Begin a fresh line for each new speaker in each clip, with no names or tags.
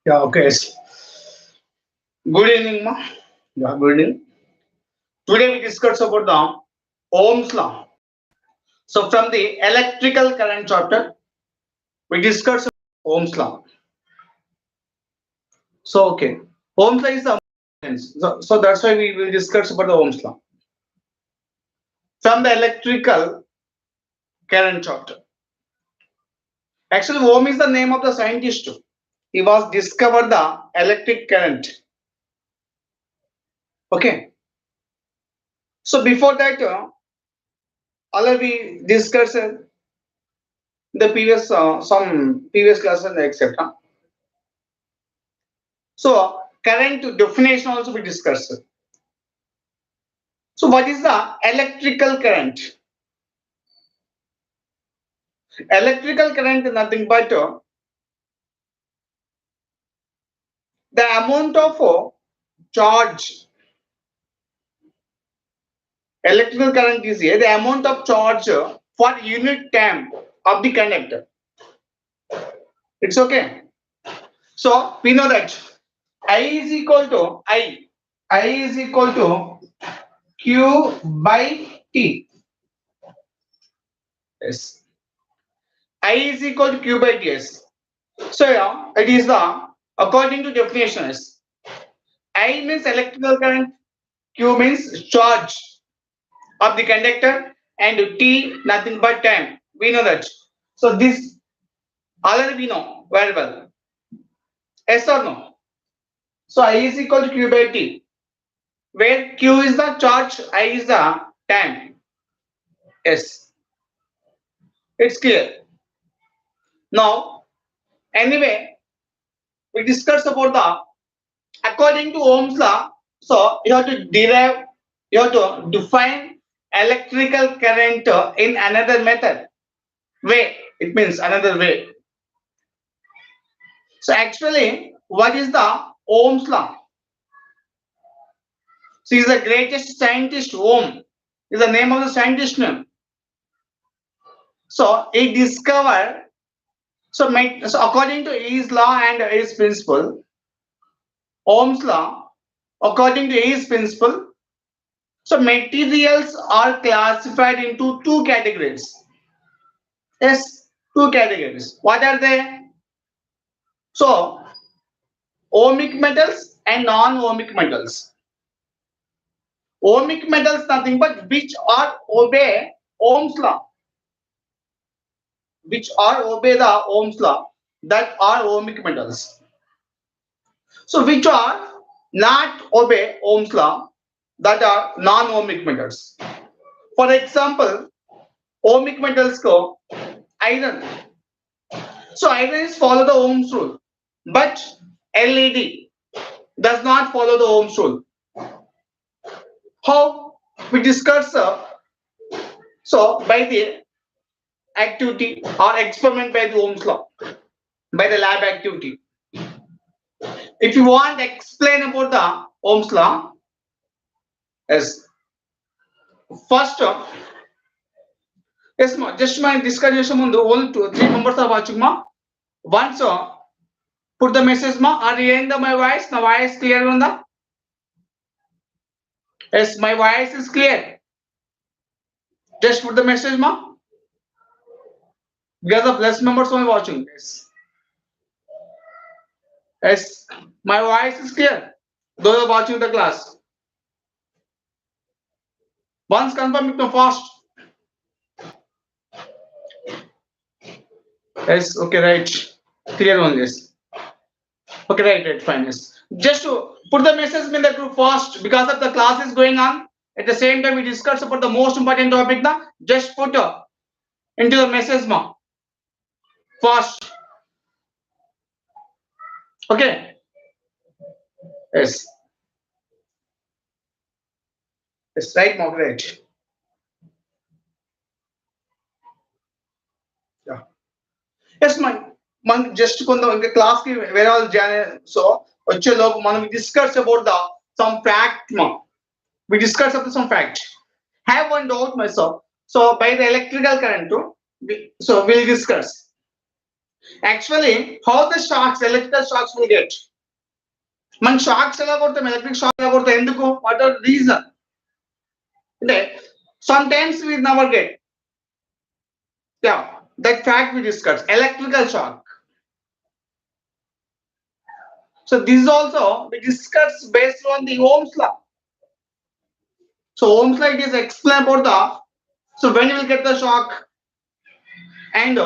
Yeah, okay. Good evening, ma. Yeah, good evening. Today we discuss about the Ohm's law. So from the electrical current chapter, we discuss Ohm's law. So okay, Ohm's law is the so that's why we will discuss about the Ohm's law from the electrical current chapter. Actually, Ohm is the name of the scientist. He was discovered the electric current. Okay. So before that, already we discussed the previous some previous classes etc. So current definition also we discussed. So what is the electrical current? Electrical current is nothing but the amount of charge. Electrical current is here the amount of charge for unit time of the conductor. It's okay. So we know that I is equal to I is equal to Q by T. Yes. I is equal to Q by Ts. So yeah, it is the according to definition is I means electrical current, Q means charge of the conductor, and T nothing but time. We know that. So this already we know very well. Yes or no? So I is equal to Q by T, where Q is the charge, I is the time. Yes, it's clear. Now, anyway, we discussed about the according to Ohm's law. So you have to derive, you have to define electrical current in another method way. It means another way. So actually, what is the Ohm's law? So he's the greatest scientist. Ohm is the name of the scientist name. So he discovered. So according to his law and his principle, Ohm's law, according to his principle, so materials are classified into two categories. Yes, two categories. What are they? So ohmic metals and non-ohmic metals. Ohmic metals nothing but which are obey Ohm's law, which are obey the Ohm's law, that are ohmic metals. So which are not obey Ohm's law, that are non-ohmic metals. For example, ohmic metals go iron. So iron is follow the Ohm's rule, but LED does not follow the Ohm's rule. How we discuss so by the activity or experiment by the Ohm's law, by the lab activity. If you want to explain about the Ohm's law, yes, first yes ma, just my discussion on the whole 3 members are watching ma. Once put the message ma, are you hearing my voice? My voice clear on the? Yes, my voice is clear. Just put the message ma. Because of less members only watching. Yes. Yes, my voice is clear. Those are watching the class. Once confirm it fast. Yes, okay, right. Clear on this. Okay, right, fine. Yes. Just to put the message in the group fast because of the class is going on. At the same time, we discuss about the most important topic. Na just put into the message ma fast. Okay. Yes. Yes, right, ma, right. Yeah. Yes, man just కొంత ఇంకా class కి వేరే వాళ్ళు join so వచ్చే లోపు మనం discuss about the sum fact we discuss about some fact. Have one doubt myself. So by the electrical current, so we'll discuss. Actually, how the shocks, electrical shocks will get? Man shocks ela kodtam, electric shock ela kodtam. Enduku? What are the reason? Sometimes we never get. Yeah, that fact we discussed. Electrical shock. So this also we discussed based on the Ohm's law. So Ohm's law is explain about the. So when you will get the shock, and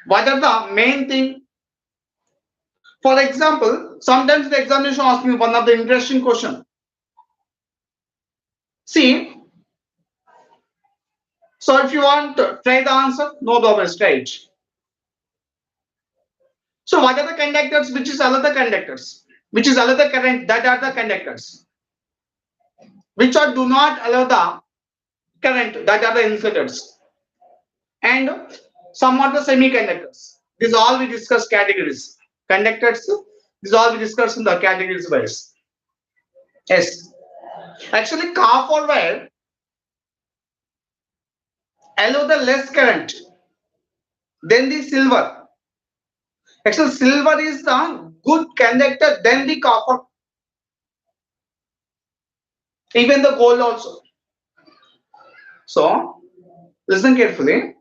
what are the main thing? For example, sometimes the examination asks me one of the interesting question. See, so if you want to try the answer, no problem, straight. So what are the conductors? Which is another conductors? Which is another current? That are the conductors. Which are do not allow the current? That are the insulators. And some are the semiconductors. These all we discuss categories. Conductors. These all we discuss in the categories wise. Yes. Actually, copper wire allow the less current than the silver. Actually, silver is the good conductor than the copper. Even the gold also. So, listen carefully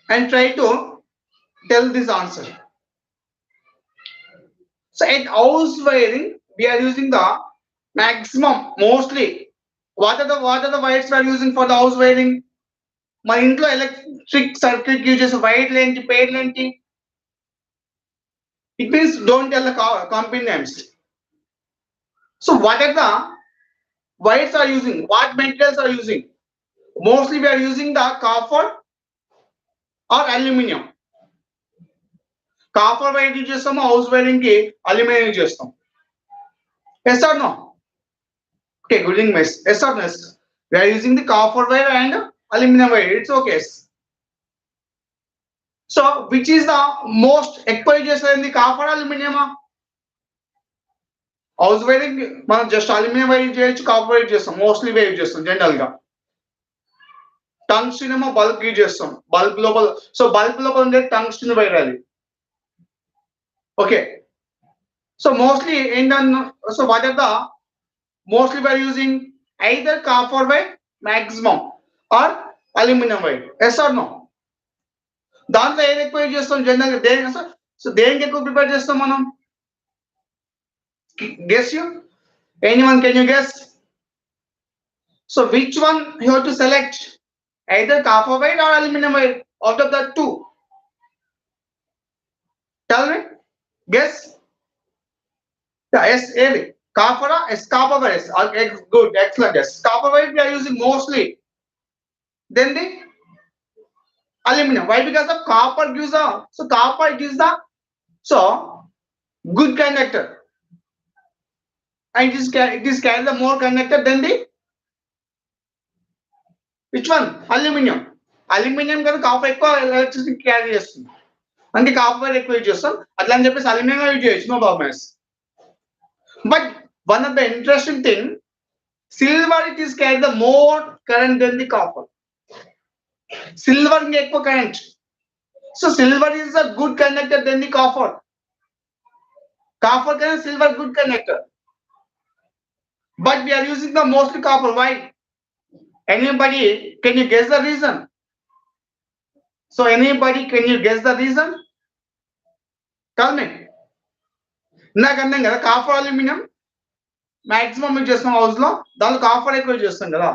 and try to tell this answer. So, at house wiring, we are using the maximum, mostly. What are the wires we are using for the house wiring? మన ఇంట్లో electric circuit use చేసే వైర్లు ఏంటి, పేర్లు ఏంటి? It means don't tell the company names. So what are the wires are using? What materials are using? Mostly we are using the copper or aluminum. Copper wire use చేస్తాము, house wiring కి aluminium use చేస్తాం. Yes or no? Okay, good evening, miss. Yes or no? Yes. We are using the copper wire and aluminum wire. It's okay. So which is the most ఎక్కువ use చేస్తుంది, copper అల్యూమినియమా? House wiring మనం just aluminium wire use చేయొచ్చు, copper wire use చేస్తాం, mostly wire use చేస్తాం general గా. Tungsten ఏమో bulb use చేస్తాం, బల్బ్ లోపల. సో బల్బ్ లోపల ఉండే టంగ్స్టన్ వైర్ అది. ఓకే, సో మోస్ట్లీ ఏంటన్నా, so what are the mostly wire using either copper wire maximum or aluminium wire. Yes or no? దాంట్లో ఏది ఎక్కువ యూజ్ చేస్తాం జనరల్ గా? సో దేనికి ఎక్కువ ప్రిపేర్ చేస్తాం మనం? Guess you? Anyone can you guess? So which one you have to select? Either copper wire or aluminum wire out of the two. Tell me. Guess. Yeah, yes, really. Copper or yes, copper wire. Yes. Good, excellent. Yes. Copper wire we are using mostly. Then the aluminum. Why? Because of copper gives the, so copper gives the, so good conductor. And it is carry the more conductor than the, which one? Aluminum. Aluminium కదా copper ఎక్కువ electricity carry చేస్తుంది, అందుకే copper ఎక్కువ use చేస్తాం. అట్లా అని చెప్పేసి aluminium use చేయొచ్చు, no problems. But one of the interesting thing, silver it is carry the more current than the copper. Silver ఇంకా ఎక్కువ current. So silver is a good conductor then the copper. Copper కన్నా silver good conductor. But we are using the mostly copper. Why? Anybody, can you guess the reason? So anybody, can you guess the reason? Tell me. నాకు అర్థం కదా, copper aluminium maximum use చేస్తాం house లో, దానిలో copper ఎక్కువ use చేస్తాం కదా,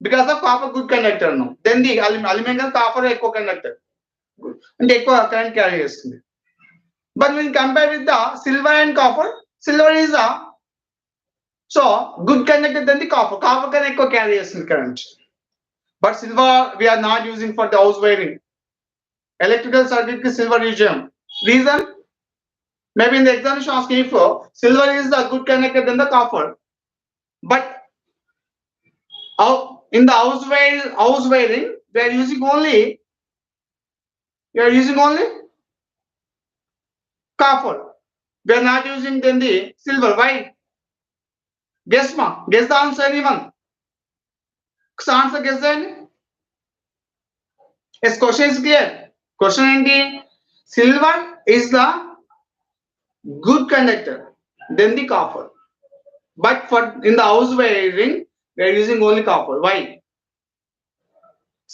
because of copper good conductor. Then the aluminium కదా కాపర్ ఎక్కువ కండక్టర్, అంటే ఎక్కువ కరెంట్ క్యారీ చేస్తుంది. But when compare with the silver and copper, silver is the so good conductor than the copper. Copper can echo carry current. But silver we are not using for the house wiring. Electrical circuit ki silver reason. Maybe in the examination asking for silver is the good conductor than the copper. But in the house wiring we are using only copper. We are not using then the silver. Why? Guess ma. Guess the answer, anyone? Answer guess then. Yes, question is clear. Question ఏంటి? Silver is the good conductor than the copper. But for in the house wiring, we are using only copper. Why?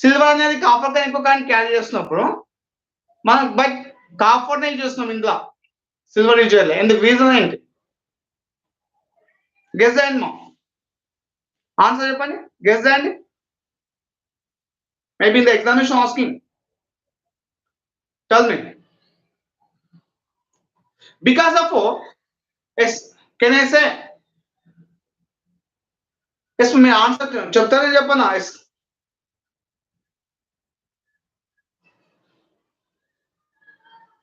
Silver అనేది copper కన్నా ఎక్కువ current carry చేస్తున్నప్పుడు మనం but copper నే చూస్తున్నాం ఇంట్లో silver use చేయాలి. ఎందుకు? రీజన్ ఏంటి? గెస్ చేయండి మా ఆన్సర్ చెప్పండి. గెస్ చేయండి. Maybe in the examination asking. Tell me. Because of yes, can I say yes? Me answer చెప్తారని చెప్పనా? ఎస్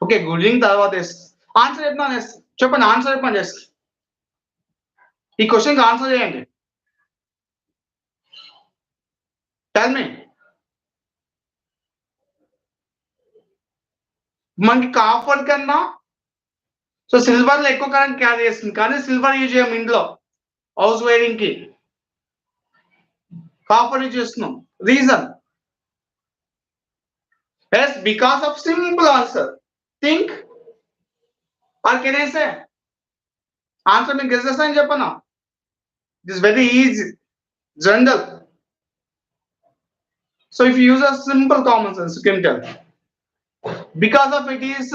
ఓకే, గుడింగ్ తర్వాత ఎస్ ఆన్సర్ చెప్తాను. ఎస్ చెప్పండి, ఆన్సర్ చెప్పండి. ఎస్ ఈ క్వశ్చన్కి ఆన్సర్ చేయండి. Tell me. మనకి కాపర్ కన్నా సో సిల్వర్ లో ఎక్కువ కరెంట్ క్యారీ చేస్తుంది, కానీ సిల్వర్ యూజ్ చేయం ఇంట్లో హౌస్ వైరింగ్ కి. కాపర్ యూజ్ చేస్తున్నాం. Reason is because of simple answer. Think or can I say answer మీకు గెస్ చేస్తానని చెప్పనా? It is very easy, general. So if you use a simple common sense, you can tell. Because of it is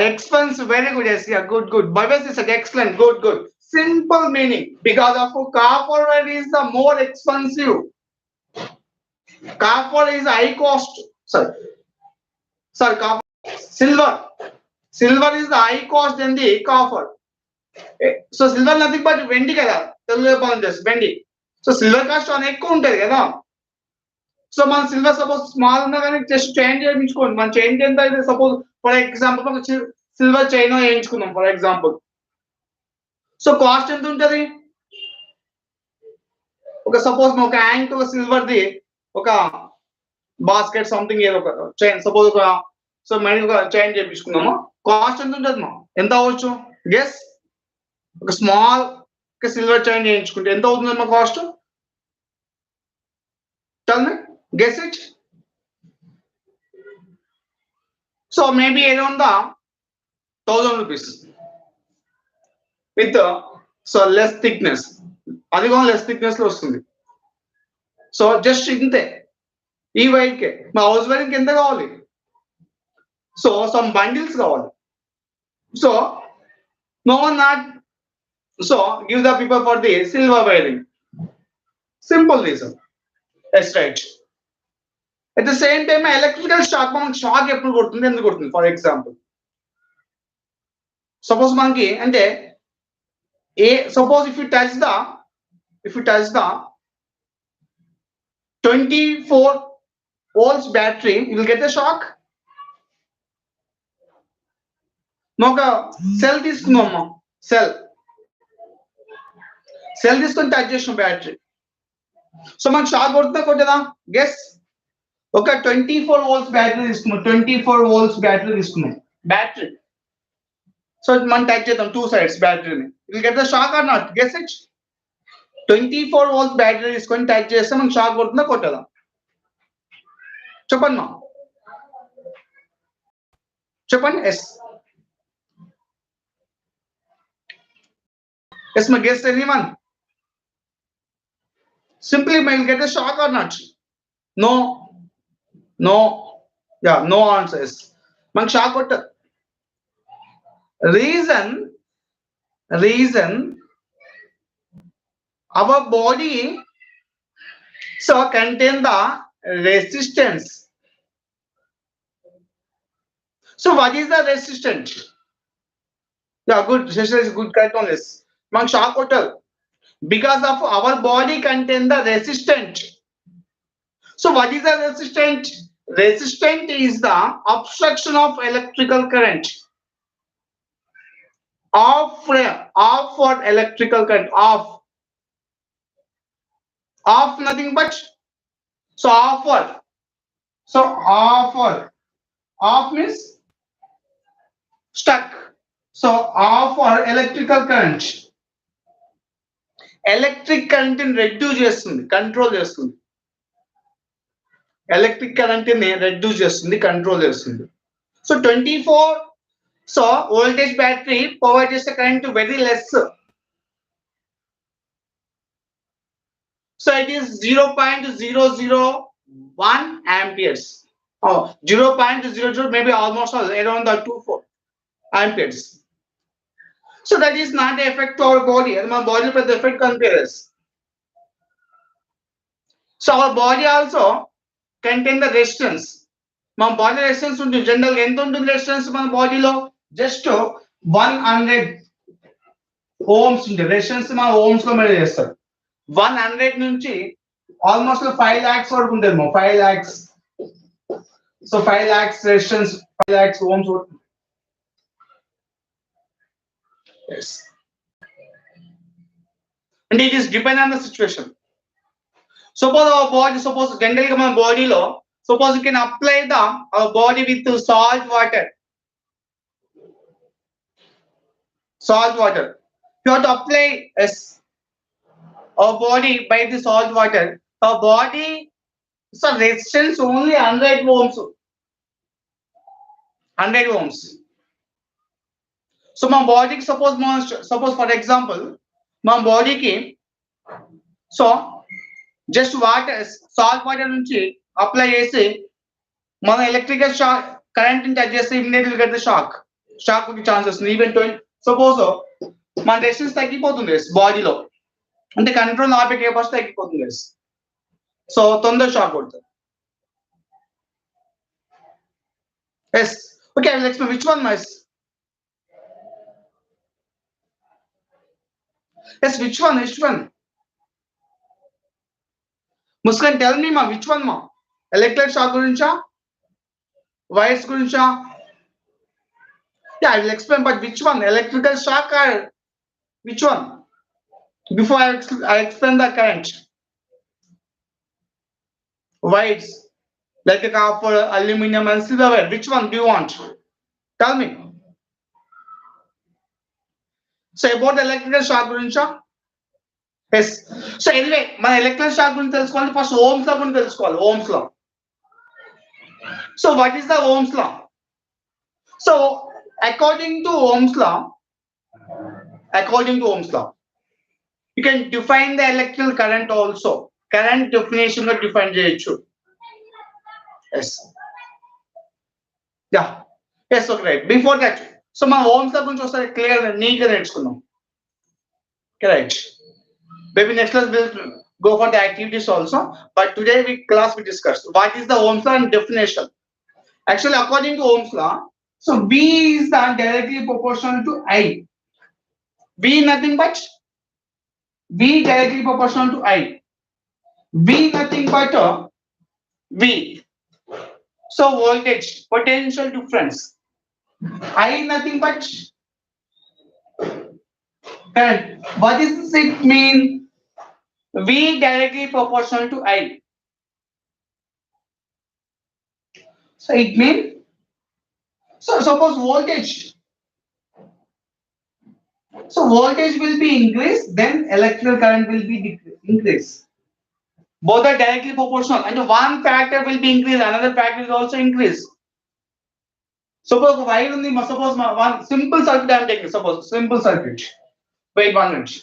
expense. Very good. Yes, yeah, good. Bhavesh is excellent. Good. Simple meaning. Because of copper is the more expensive. Copper is high cost. Sorry, copper. Silver is the high cost than the copper. So silver nothing but vendi kada. Vendi. So silver cost on ఎక్కువ ఉంటది కదా. So మన silver suppose small ఉన్నా కానీ just chain చేయించుకోండి. మన chain ఎంత అయితే సపోజ్ ఫర్ ఎగ్జాంపుల్ ఒక సిల్వర్ చైన్ వేయించుకుందాం ఫర్ ఎగ్జాంపుల్. సో కాస్ట్ ఎంత ఉంటది? ఒక సపోజ్ ఒక యాంకిల్ సిల్వర్ది ఒక బాస్కెట్ సంథింగ్ ఏదో ఒక చైన్ సపోజ్ ఒక సో మనం ఒక చైన్ చేయించుకున్నాము. కాస్ట్ ఎంత ఉంటుంది మా? ఎంత అవ్వచ్చు? గెస్. ఒక స్మాల్ సిల్వర్ చైన్ చేయించుకుంటే ఎంత అవుతుంది మా cost? Tell me, guess it. So maybe around the 1,000 rupees with so less thickness. అది కూడా less thickness లో వస్తుంది. సో జస్ట్ ఇంతే ఈ వైట్ కే. మా హౌస్ వైరింగ్ ఎంత కావాలి? సో సమ్ బండిల్స్ కావాలి. So no one not so give the people for the silver wiring. Simple reason. That's right. At the same time, electrical shock మనకి shock ఎప్పుడు కొడుతుంది? ఎందుకు కొడుతుంది? ఫర్ ఎగ్జాంపుల్ సపోజ్ మనకి అంటే suppose if you touch the 24 volts battery, you will get a shock. ఒక cell తీసుకున్నామమ్మా, cell తీసుకొని touch చేసిన బ్యాటరీ. సో మనకు షాక్ కొడుతుందా కొట్టదా? గెస్. ఒక 24 volts బ్యాటరీ తీసుకున్నాం. 24 volts బ్యాటరీ తీసుకున్నాం. బ్యాటరీ సో మనం టచ్ చేద్దాం టూ సైడ్స్ బ్యాటరీని. Will get the shock or not? Guess it. 24 volts battery తీసుకొని టచ్ చేస్తే మనకు షాక్ కొడుతుందా కొట్టదా? చెప్పండి మా, చెప్పండి. ఎస్ మా, guess anyone? Simply may get a shock or not? No. Yeah, no answers. Man shock what? Reason our body so contain the resistance. So what is the resistance? Yeah, good. Shesha is good. Correct on this. Man shock what? Because of our body contain the resistant. So what is the resistant? Resistant is the obstruction of electrical current. Off for electrical current. Off nothing but so offer. So off means stuck. So off for electrical current. Electric current ని reduce చేస్తుంది, control చేస్తుంది. Electric current ని reduce చేస్తుంది, control చేస్తుంది. So 24, so voltage battery provide చేసే current very less. So it is 0.001 amperes. Oh, 0.00, maybe almost around the 24 amperes. So that is not the effect to our body. And my body with the effect compares. So our body also contain the resistance. My body resistance ఉంటుంది general ఎంత ఉంటుంది resistance మన బాడీలో? Just 100 Ohm's ఉంటుంది resistance. మన Ohm's లో measure చేస్తారు. 100 నుంచి ఆల్మోస్ట్ 5 lakhs వరకు ఉంటుంది. 5 lakhs. So 5 lakhs resistance, 5 lakhs ohms. Yes. And it is depend on the situation. Suppose our body, suppose generally my body law, suppose you can apply the our body with salt water. Salt water. You have to apply our body by the salt water. Our body, so resistance only 100 ohms. 100 ohms. So my body, suppose for example, my body ki, so just water, salt water నుంచి apply చేసి మన electrical shock current ని touch చేస్తే immediately get the shock chances. Even suppose మన resistance తగ్గిపోతుంది బాడీలో, అంటే control ఆపే కెపాసిటీ తగ్గిపోతుంది. సో తొందర షాక్ కొడుతుంది. Yes okay, I will explain which one mice. Yes which one? Muskan tell me మా విచ్ వన్ మా? ఎలక్ట్రిక్ షాక్ గురించా, వైర్స్ గురించా? Yeah, I will explain, but which one? Electrical shock or which one? Before I explain the current. Wires, like a copper, aluminum and silver. Which one do you want? Tell me. So about the electrical shock గురించా? Yes. So anyway, మన electrical shock గురించి తెలుసుకోవాలి. First Ohm's law గురించి తెలుసుకోవాలి. Ohm's law. So what is the Ohm's law? So according to Ohm's law, you can define the electrical current also. Current definition లో define చేయొచ్చు. Yes. Yeah. Yes, okay, right. Before that, so మన Ohm's law గురించి ఒకసారి clear neat గా నేర్చుకుందాం. Correct. Maybe next class we'll go for the activities also. But today we discussed what is the Ohm's law and definition. Actually, according to Ohm's law, so V is the directly proportional to I. V nothing but V directly proportional to I. V nothing but V. So voltage, potential difference. I nothing but current. What does it mean? V directly proportional to I. So it means, so suppose voltage. So voltage will be increased, then electrical current will be increased. Both are directly proportional, and one factor will be increased, another factor is also increased. Suppose wire on the, suppose one simple circuit I am taking. Suppose simple circuit. Wait 1 minute.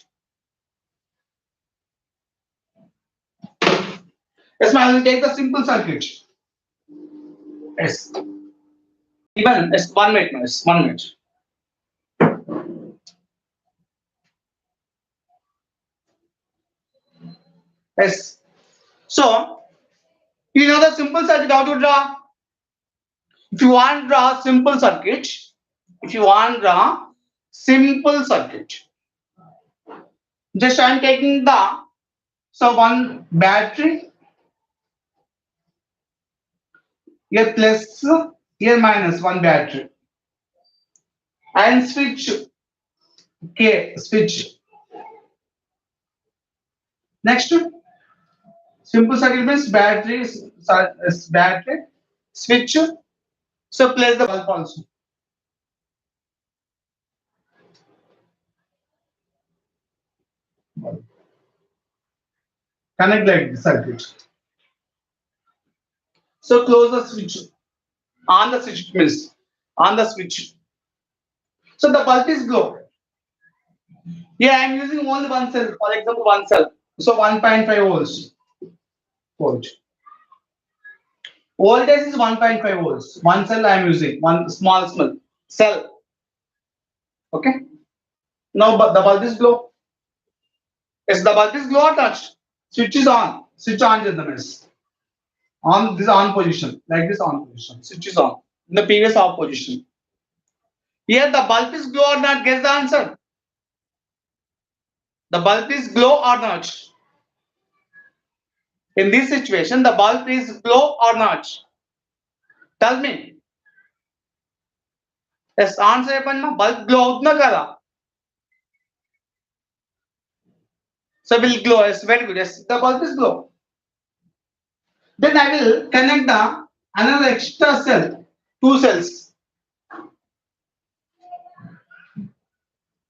Yes, I will take the simple circuit. Yes. Even yes, 1 minute, yes, 1 minute. Yes. So you know the simple circuit how to draw. If you want to draw simple circuit, just I am taking the one battery, here plus, here minus, one battery, and switch. Okay, switch. Next, simple circuit means battery, switch. So place the bulb also. Connect like the circuit. So close the switch. On the switch means on the switch. So the bulb is glow. Yeah, I'm using only one cell. For example, one cell. So 1.5 volts. Volt. Voltage is 1.5 volts. One cell I am using. One small cell. Okay. Now the bulb is glow. Yes, the bulb is glow or touched. Switch is on. Switch on is the mess. On this on position. Like this on position. Switch is on. In the previous off position. Here the bulb is glow or not? Guess the answer. The bulb is glow or not? In this situation, the bulb is glow or not? Tell me. Yes, answer chepanna. Bulb glow avutunda kada? So will glow. Yes, very good. Yes, the bulb is glow. Then I will connect the another extra cell. Two cells.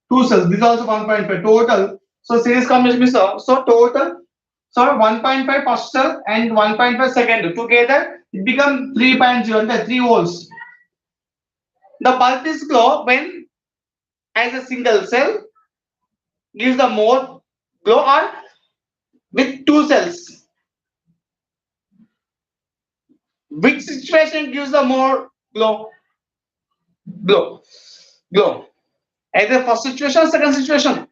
Two cells. This is also 1.5 total. So series combination means so total. So 1.5 first cell and 1.5 second together it becomes 3.0 and 3 volts. The bulb is glow when as a single cell gives the more glow or with two cells. Which situation gives the more glow? Glow. Either first situation or second situation.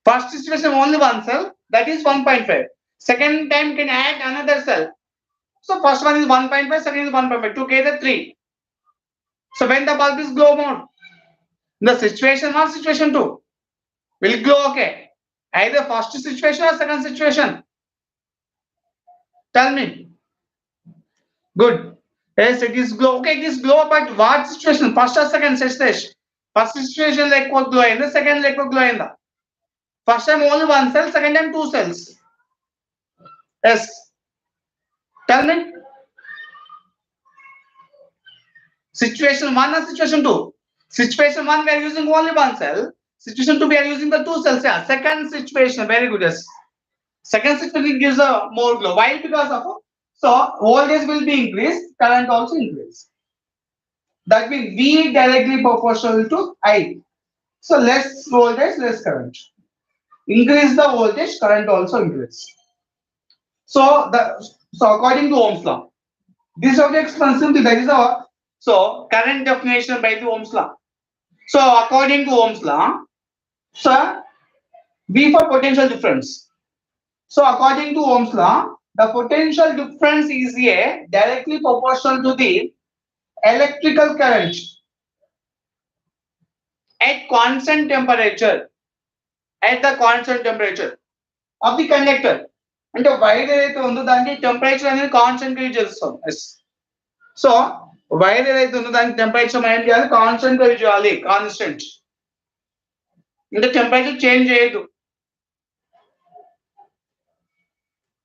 First situation only one cell, that is 1.5. Second time can add another cell. So first one is 1.5, second is 1.5. Together 3. So when the bulb is glow mode, the situation 1, situation 2 will glow okay. Either first situation or second situation. Tell me. Good. Yes, it is glow. Okay, it is glow, but what situation? First or second situation? First situation like what glow in the second like what glow in the first time only one cell, second time two cells. Yes. Tell me. Situation 1 or situation 2? Situation 1 we are using only one cell. Situation 2 we are using the two cells. Yeah. Second situation, very good. Yes. Second situation gives a more glow. Why? Because of so voltage will be increased, current also increase. That means V directly proportional to I. So less voltage, less current. Increase the voltage, current also increase. So according to Ohm's law, this is how the expansion that is our so current definition by the Ohm's law. So according to Ohm's law, so V for potential difference. So according to Ohm's law, the potential difference is a directly proportional to the electrical current at constant temperature. At the constant temperature of the conductor. అంటే wire ఏదైతే ఉందో దానికి temperature అనేది constant గా చేస్తాం. So wire ఏదైతే ఉందో దానికి టెంపరేచర్ మనం ఏం చేయాలి? కాన్స్టెంట్ గా చేయాలి. కాన్స్టెంట్ అంటే టెంపరేచర్ చేంజ్ చేయదు.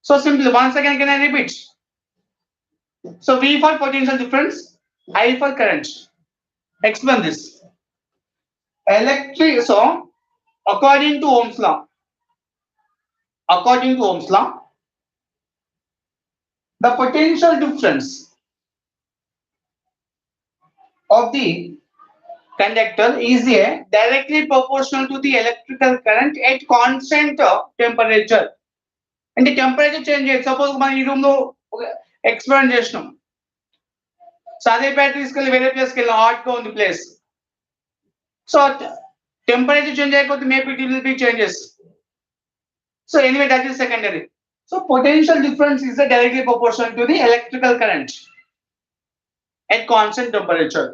So simply once again can I repeat? So V for potential difference, I for current. Explain this. So according to Ohm's law, the potential difference of the conductor is a directly proportional to the electrical current at constant temperature. And the temperature changes. Suppose మన ఈ room లో experiment చేసినాం. So అదే battery తీసుకెళ్ళి వేరే ప్లేస్కి వెళ్ళాం, hot గా ఉంది ప్లేస్. సో టెంపరేచర్ చేంజ్ అయిపోతే maybe it will be changes. So anyway, that is secondary. So potential difference is directly proportional to the electrical current at constant temperature.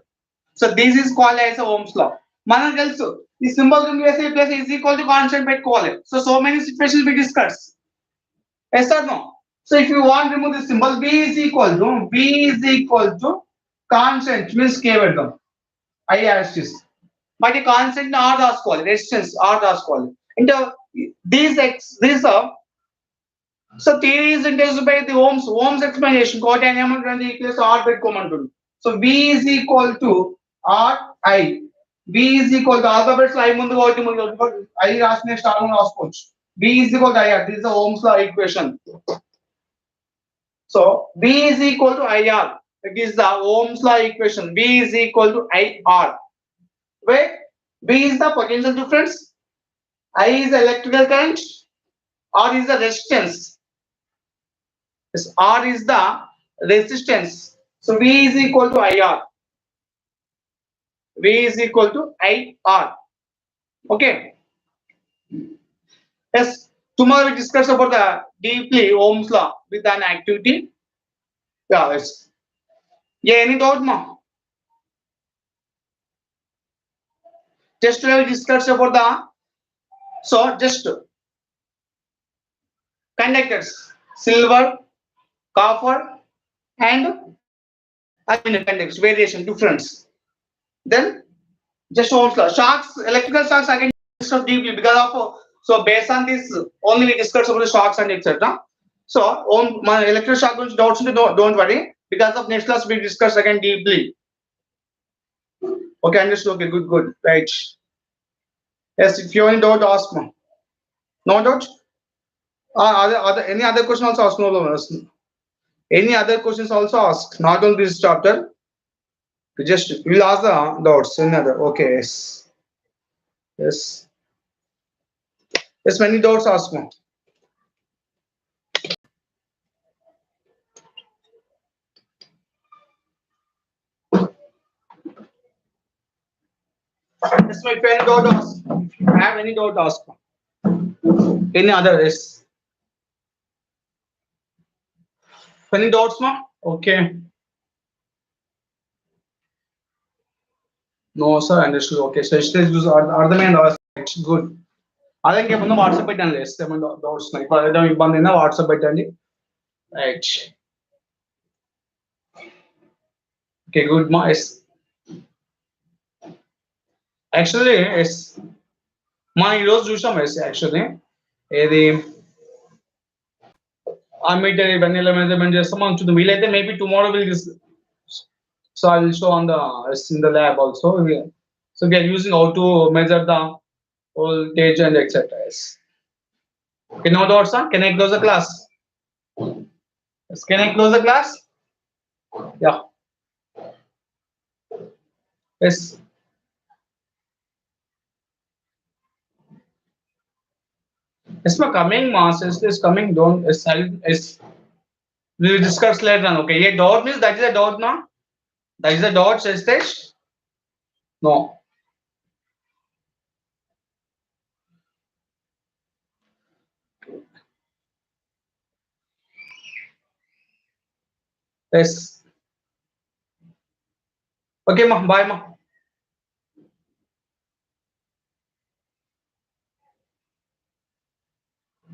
So this is called as Ohm's law. మనకు తెలుసు ఈ symbol plus is equal to constant పెట్టుకోవాలి. So many situations we discuss. Yes or no? So if you want to remove this symbol, V is equal to constant means K పెడతాం. I resistance. But the constant R రాసుకోవాలి, resistance R రాసుకోవాలి. అంటే these are so theory is introduced by the Ohm's explanation. Got an element when the equation R పెట్టుకోమంటుంది. So V is equal to R I. V is equal to alphabets I ముందు కాబట్టి I రాసిన star రాసుకోవచ్చు. V is equal to I. This is the Ohm's law equation. So V is equal to IR. It is the Ohm's law equation. V is equal to IR. Where V is the potential difference, I is the electrical current, R is the resistance. Yes, R is the resistance. So V is equal to IR. V is equal to IR. Okay. Yes. Tomorrow we discuss about the deeply Ohm's law with an activity. Yeah. Yes. Yeah. Any doubt, ma? Just we discuss about the just conductors, silver, copper, and aluminum conductors variation difference. Then just Ohm's law. Shocks, electrical shocks again discuss deeply because of so based on this only we discuss about the shocks and etc. So on my electrical shock doubts don't worry because of next class we discuss again deeply. Okay, understood. Okay, good, right. Yes, if you have any doubt, ask me. No doubt. Other any other question also ask. No. Any other questions also ask. Not on this chapter. Just we'll ask the doubts. Another. Okay. Yes. Yes. Yes. Many doubts ask me. Yes, my friend, doubt ask. If you have any doubt, ask. Any other is any doubts, ma? Okay. No, sir. Understood. Okay. So is are the main good. అలాగే ముందు WhatsApp పెట్టండి వేస్తే doubts ఇప్పుడు ఏదైనా ఇబ్బంది అయినా WhatsApp పెట్టండి right okay good మా ఎస్ యాక్చువల్లీ ఎస్ మనం ఈరోజు చూసాం ఎస్ యాక్చువల్లీ ఏది ఆ మీటర్ ఇవన్నీ ఎలా మెజర్మెంట్ చేస్తాం మనం చూద్దాం వీలైతే maybe tomorrow will so I will show on the in the lab also so we are using how to measure the voltage and etc. Yes. Okay, no doubts, huh? Can I close the class? Yes. Can I close the class? Yeah. Yes. Yes, my coming mass is coming. Don't is we will discuss later on. Okay, yeah, dot means that is a dot, na? That is a dot, says this? No. Yes. Okay, ma. Bye, ma.